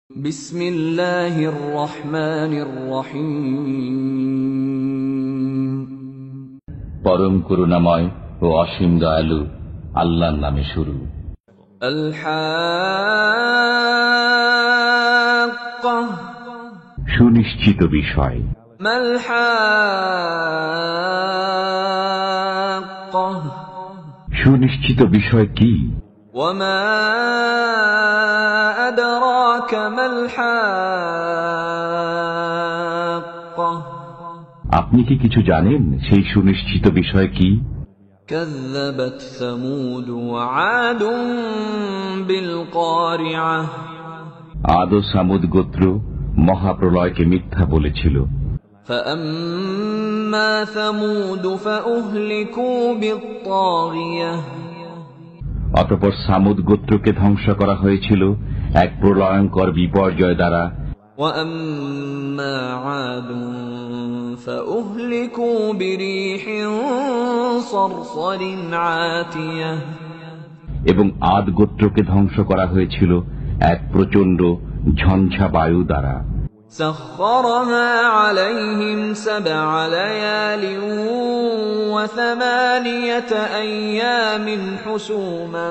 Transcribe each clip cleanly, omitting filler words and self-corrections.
বিসমিল্লাহির রহমানির রহিম। পরম করুণাময় ও অসীম দয়ালু আল্লাহর নামে শুরু। আল হাক্কাহ, সুনিশ্চিত বিষয়। মাল হাক্কাহ, সুনিশ্চিত বিষয় কি? ওয়া মা আদরাকা মাল হাক্কাহ, আপনি কি কিছু জানেন সেই সুনিশ্চিত বিষয় কি? কাযযাবাত সামূদ ওয়া আদুন বিল কারিআহ, আদ ও সামুদ গোত্র মহাপ্রলয়কে মিথ্যা বলেছিল। فأما ثمود فأهلكوا بالطاغية, অতঃপর সামুদ গোত্রকে ধ্বংস করা হয়েছিল এক প্রলয়ঙ্কর বিপর্যয় দ্বারা। وأما عاد فأهلكوا بريح صرصر عاتية, এবং আদ গোত্রকে ধ্বংস করা হয়েছিল এক প্রচণ্ড ঝঞ্ঝা বায়ু দ্বারা। سخرها عليهم 7 ليال و8 أيام حسوما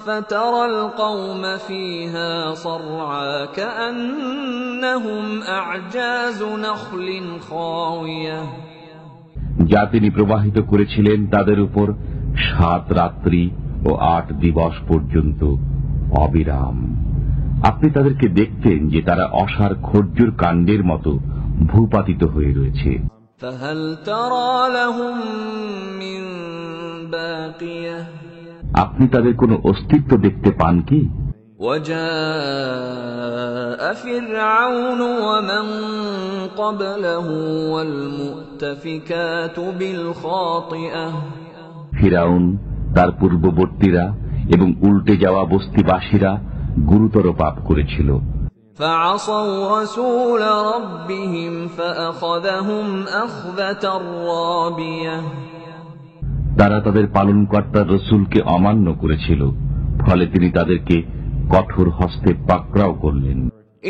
فترى القوم فيها صرعى كأنهم أعجاز نخل خاوية, যা তিনি প্রবাহিত করেছিলেন তাদের উপর 7 রাত্রি ও 8 দিবস পর্যন্ত অবিরাম। আপনি তাদেরকে দেখতেন যে তারা অসার খর্জুর কাণ্ডের মতো ভূপাতিত হয়ে রয়েছে। فهل ترى لهم من باقية, আপনি তাদের কোনো অস্তিত্ব দেখতে পান কি? وجاء فرعون ومن قبله والمؤتفكات بالخاطئة, ফিরাউন, তার পূর্ববর্তীরা এবং উল্টে যাওয়া বস্তিবাসীরা গুরুতর পাপ করেছিল। فعصوا رسول ربهم فأخذهم أخذة رابية, তারা তাদের পালনকর্তার রসুলকে অমান্য করেছিল, ফলে তিনি তাদেরকে কঠোর হস্তে পাকড়াও করলেন।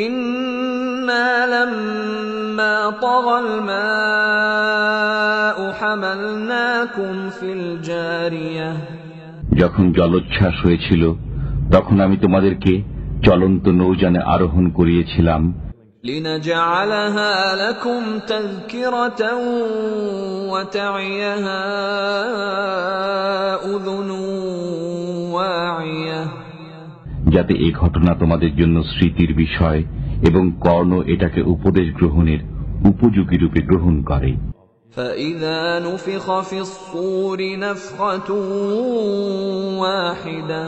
إنا لما طغى الماء حملناكم في الجارية, যখন জলোচ্ছ্বাস হয়েছিল তখন আমি তোমাদেরকে চলন্ত নৌযানে আরোহণ করিয়েছিলাম। لنجعلها لكم تذكرة وتعيها أذن واعية, যাতে এই ঘটনা তোমাদের জন্য স্মৃতির বিষয় এবং কর্ণ এটাকে উপদেশ গ্রহণের উপযোগী রূপে গ্রহণ করে। فإذا نفخ في الصور نفخة واحدة,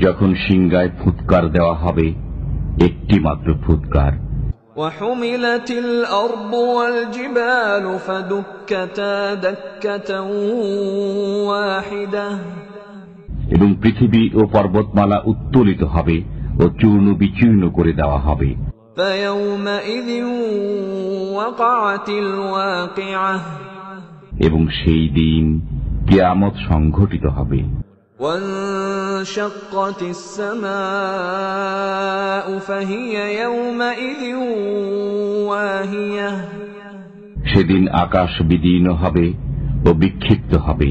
যখন সিংগায় ফুৎকার দেওয়া হবে, একটি মাত্র ফুৎকার। وحملت الأرض والجبال فدكتا دكة واحدة, এবং পৃথিবী ও পর্বতমালা উত্তোলিত হবে ও চূর্ণ বিচূর্ণ করে দেওয়া হবে। فيومئذ وقعت الواقعة, এবং সেই দিন কিয়ামত সংঘটিত হবে। وانشقت السماء فهي يومئذ واهية, সেদিন আকাশ বিদীর্ণ হবে ও বিক্ষিপ্ত হবে।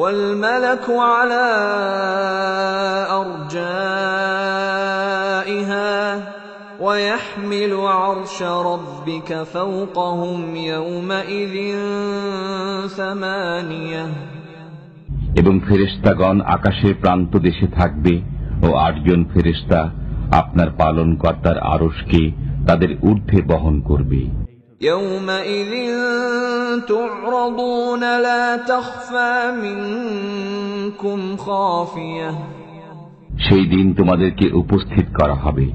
والملك على أرجائها ويحمل عرش ربك فوقهم يومئذ 8, এবং ফেরেশতাগণ আকাশের প্রান্ত দেশে থাকবে ও 8 জন ফেরেশতা আপনার পালনকর্তার আরশকে তাদের ঊর্ধ্বে বহন করবে। يومئذ تعرضون لا تخفى منكم خافية, সেই দিন তোমাদেরকে উপস্থিত করা হবে,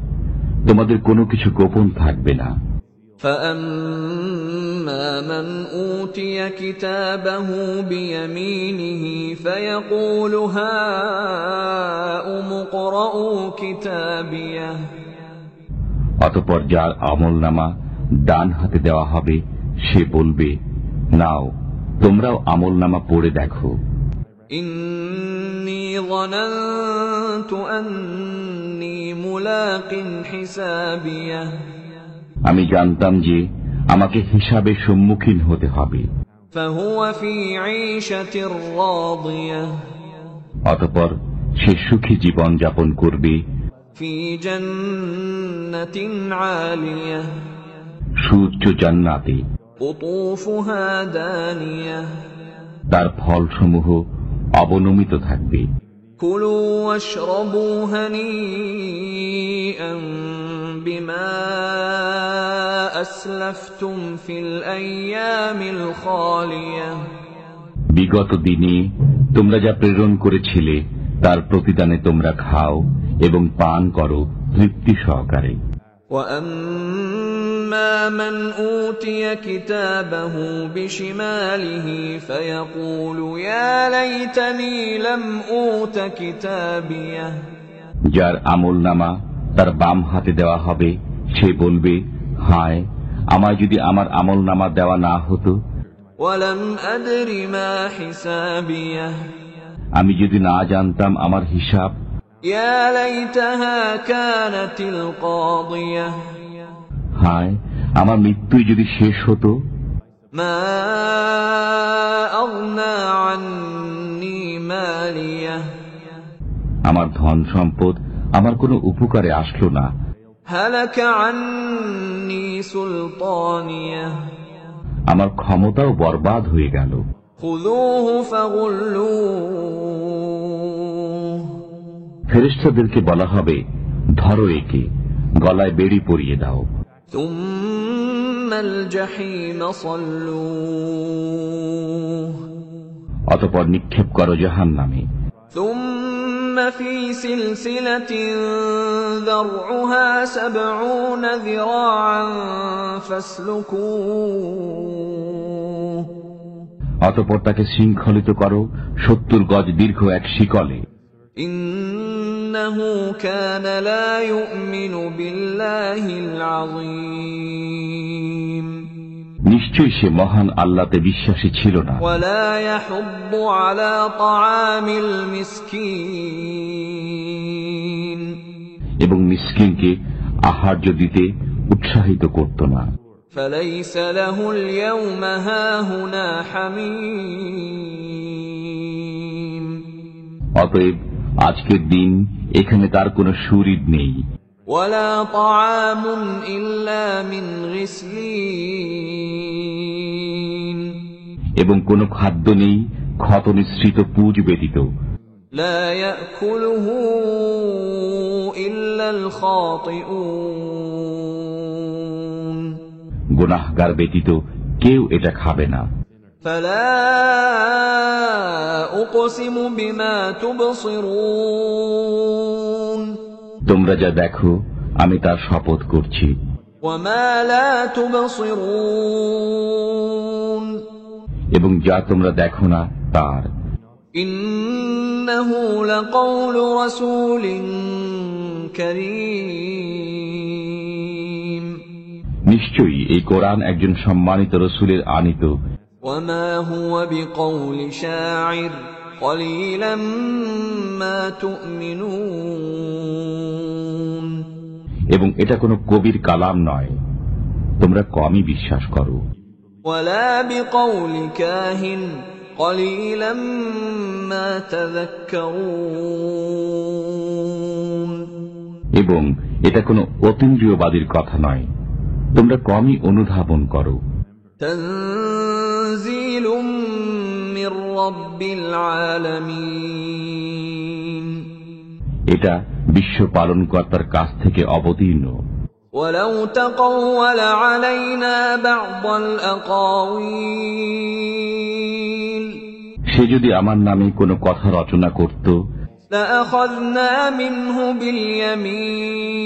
তোমাদের কোনো কিছু গোপন থাকবে না। فأما من أوتي كتابه بيمينه فيقول هاؤم اقرءوا كتابيه, অতঃপর যার আমলনামা ডান হাতে দেওয়া হবে সে বলবে, নাও তোমরাও আমলনামা পড়ে দেখো। إني ظننت أني ملاق حسابيه আমি জানতাম যে আমাকে হিসাবের সম্মুখীন হতে হবে। فهو في عيشة راضية অতঃপর সে সুখী জীবন যাপন করবে في جنة عالية সুউচ্চ জান্নাতে, قطوفها دانية তার ফলসমূহ অবনমিত থাকবে। كلوا واشربوا هنيئا بما أسلفتم في الأيام الخالية বিগত দিনে তোমরা যা প্রেরণ করেছিলে তার প্রতিদানে তোমরা খাও এবং পান করো তৃপ্তি সহকারে। وأما من أوتي كتابه بشماله فيقول يا ليتني لم أوت كتابيه যার আমলনামা তার বাম হাতে দেওয়া হবে, সে বলবে, হায়, আমায় যদি আমার আমলনামা দেওয়া না হতো। ولم أدر ما حسابيه আমি যদি না জানতাম আমার হিসাব। يا ليتها كانت القاضية হায়, আমার মৃত্যুই যদি শেষ হতো। ما أغنى عني ماليه আমার ধন সম্পদ আমার কোনো উপকারে আসলো না। هلك عني سلطانيه আমার ক্ষমতাও বরবাদ হয়ে গেল। خذوه فغلوه ফেরেশতাদেরকে বলা হবে, ধরো একে, গলায় বেড়ি পরিয়ে দাও। ثم الجحيم صلوه অতঃপর নিক্ষেপ করো জাহান্নামে। ثم في سلسلة ذرعها 70 ذراعا فاسلكوه অতঃপর তাকে শৃঙ্খলিত করো 70 গজ দীর্ঘ এক শিকলে। إنه كان لا يؤمن بالله العظيم নিশ্চয়ই সে মহান আল্লাহতে বিশ্বাসী ছিল না। ولا يحض على طعام المسكين এবং মিসকিনকে আহার্য দিতে উৎসাহিত করত না। فليس له اليوم هاهنا حميم অতএব আজকের দিন এখানে তার কোনো সুহৃদ নেই। ولا طعام إلا من غسلين এবং কোনো খাদ্য নেই ক্ষত মিশ্রিত পুজ ব্যতীত। لا يأكله إلا الخاطئون গুনাহগার ব্যতীত কেউ এটা খাবে না। فلا أقسم بما تبصرون তোমরা যা দেখো আমি তার শপথ করছি। وما لا تبصرون এবং যা তোমরা দেখো না তার। إنه لقول رسول كريم নিশ্চয়ই এই কোরআন একজন সম্মানিত রসুলের আনিত। وما هو بقول شاعر قليلا ما تؤمنون এবং এটা কোনো কবির কালাম নয়, তোমরা কমই বিশ্বাস করো। ولا بقول كاهن قليلا ما تذكرون এবং এটা কোনো অতীন্দ্রিয়বাদীর কথা নয়, তোমরা কমই অনুধাবন করো। تنزيل من رب العالمين এটা বিশ্ব পালনকর্তার কাছ থেকে অবতীর্ণ। ولو تقول علينا بعض الأقاويل সে যদি আমার নামে কোনো কথা রচনা করত, لأخذنا منه باليمين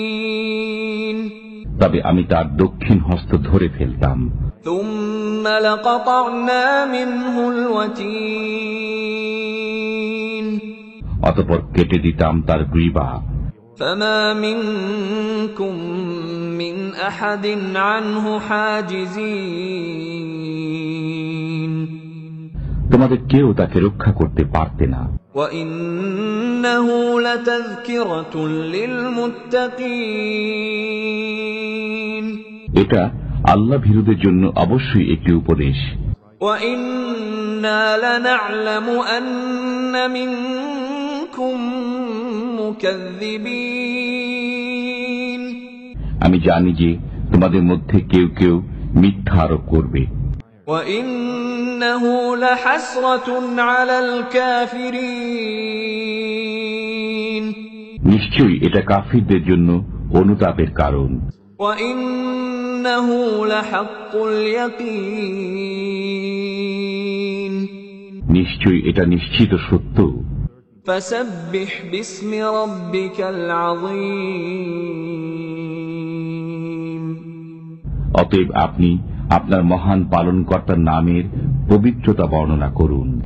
তবে আমি তার দক্ষিণ হস্ত ধরে ফেলতাম। ثم لقطعنا منه الوتين অতঃপর কেটে দিতাম তার গ্রীবা। فما منكم من أحد عنه حاجزين তোমাদের কেউ তাকে রক্ষা করতে পারতে না। وإنه لتذكرة للمتقين এটা আল্লাহ ভীরুদের জন্য অবশ্যই একটি উপদেশ। وإنا لنعلم أن منكم مكذبين আমি জানি যে তোমাদের মধ্যে কেউ কেউ মিথ্যা আরোপ করবে। وإنه لحسرة على الكافرين নিশ্চয়ই এটা কাফিরদের জন্য অনুতাপের কারণ। وإنه لحق اليقين নিশ্চয়ই এটা নিশ্চিত সত্য। فسبح باسم ربك العظيم অতএব আপনি আপনার মহান পালনকর্তার নামের পবিত্রতা বর্ণনা করুন।